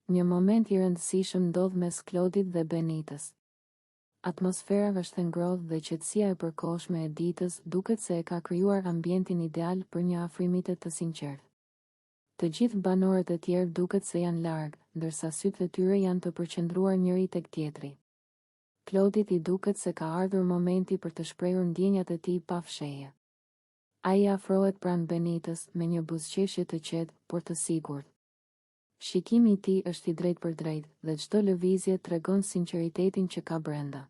Një moment i rëndësishëm ndodh mes Klodit dhe Benitës. Atmosfera është e ngrohtë dhe qetësia e përkohshme e ditës duket se e ka krijuar ambientin ideal për një afrimitet të sinqertë. Të gjithë banorët e tjerë duket se janë larg, ndërsa sytë e tyre janë të përqendruar njëri tek tjetri. Klodit i duket se ka ardhur momenti për të shprehur ndjenjat e tij pa fshehje. Ai afrohet pranë Benitës me një buzëqeshje të qetë, por të sigurt. Shikimi i tij është i drejtë për drejtë dhe çdo lëvizje tregon sinqeritetin që ka brenda.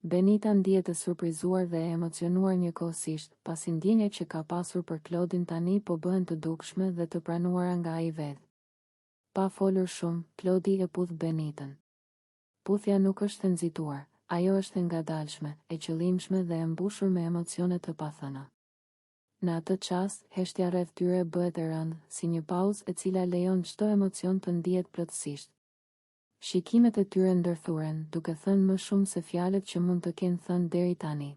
Benita ndihet e surprizuar dhe e emocionuar njëkohësisht, pasi ndjenjat që ka pasur për Klodin tani po bëhen të dukshme dhe të pranuara nga ai vetë. Pa folur shumë, Klodi e puth Benitën. Puthja nuk është e nxituar, ajo është e ngadalshme, e qëllimshme dhe e mbushur me emocione të pathëna. Në atë çast, heshtja rreth tyre bëhet e rëndë, si një pauzë e cila lejon çdo emocion të ndihet plotësisht. Shikimet e tyre ndërthuren, duke thënë më shumë se fjalët që mund të kenë thënë deri tani.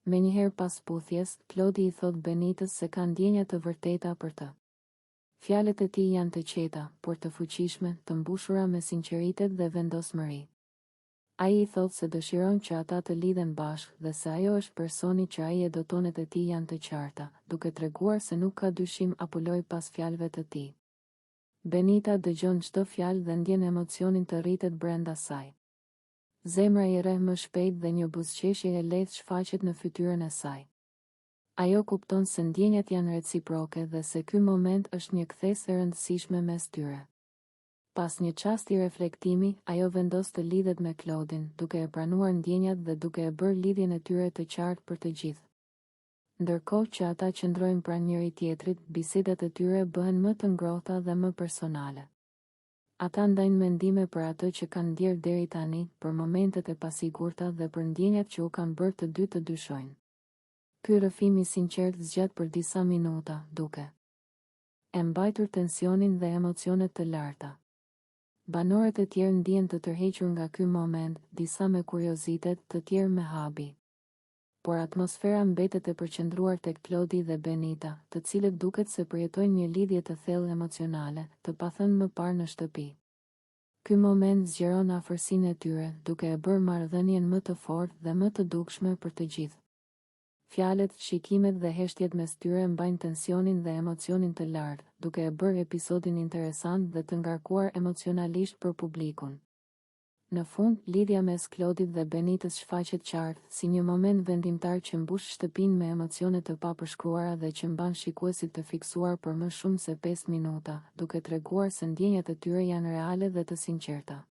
Menjëherë pas puthjes, Klodi i thot Benitës se ka ndjenja të vërteta për të. Fjalët e tij janë të qeta, por të fuqishme, të mbushura me sinqeritet dhe vendosmëri. Ai i thot se dëshiron që ata të lidhen bashkë dhe se ajo është personi që ai e dotonet e tij janë të qarta, duke treguar se nuk ka dyshim apo loj pas fjalëve të tij. Benita dëgjon çdo fjalë dhe ndjen emocionin të rritet brenda saj. Zemra i rreh më shpejt dhe një buzëqeshje e lehtë shfaqet në fytyrën e saj. Ajo kupton se ndjenjat janë reciproke dhe se ky moment është një kthesë e rëndësishme mes tyre. Pas një çasti reflektimi, ajo vendos të lidhet me Klodin, duke e pranuar ndjenjat dhe duke e bërë lidhjen e tyre të qartë për të gjithë. Ndërkohë që ata qëndrojnë pranë njëri tjetrit, bisedat e tyre bëhen më të ngrohta dhe më personale. Ata ndajnë mendime për atë që kanë ndjerë deri tani, për momentet e pasigurta dhe për ndjenjat që u kanë bërë të dy të dyshojnë. Ky rrëfim i sinqert zgjat për disa minuta, duke e mbajtur tensionin dhe emocionet të larta. Banorët e tjerë ndihen të tërhequr nga ky moment, disa me kuriozitet, të tjerë me habi. Por atmosfera mbetet e përqendruar tek Klodi dhe Benita, të cilët duket se përjetojnë një lidhje të thellë emocionale, të pathënë më parë në shtëpi. Ky moment zgjeron afërsinë e tyre, duke e bërë marrëdhënien më të fortë dhe më të dukshme për të gjithë. Fjalët, shikimet dhe heshtjet mes tyre mbajnë tensionin dhe emocionin të lartë, duke e bërë episodin interesant dhe të ngarkuar emocionalisht për publikun. Në fund, lidhja mes Klodit dhe Benitës shfaqet qartë, si një moment vendimtar që mbush shtëpinë me emocione të papërshkruara dhe që mban shikuesit të fiksuar për më shumë se 5 minuta, duke treguar se ndjenjat e tyre janë reale dhe të sinqerta.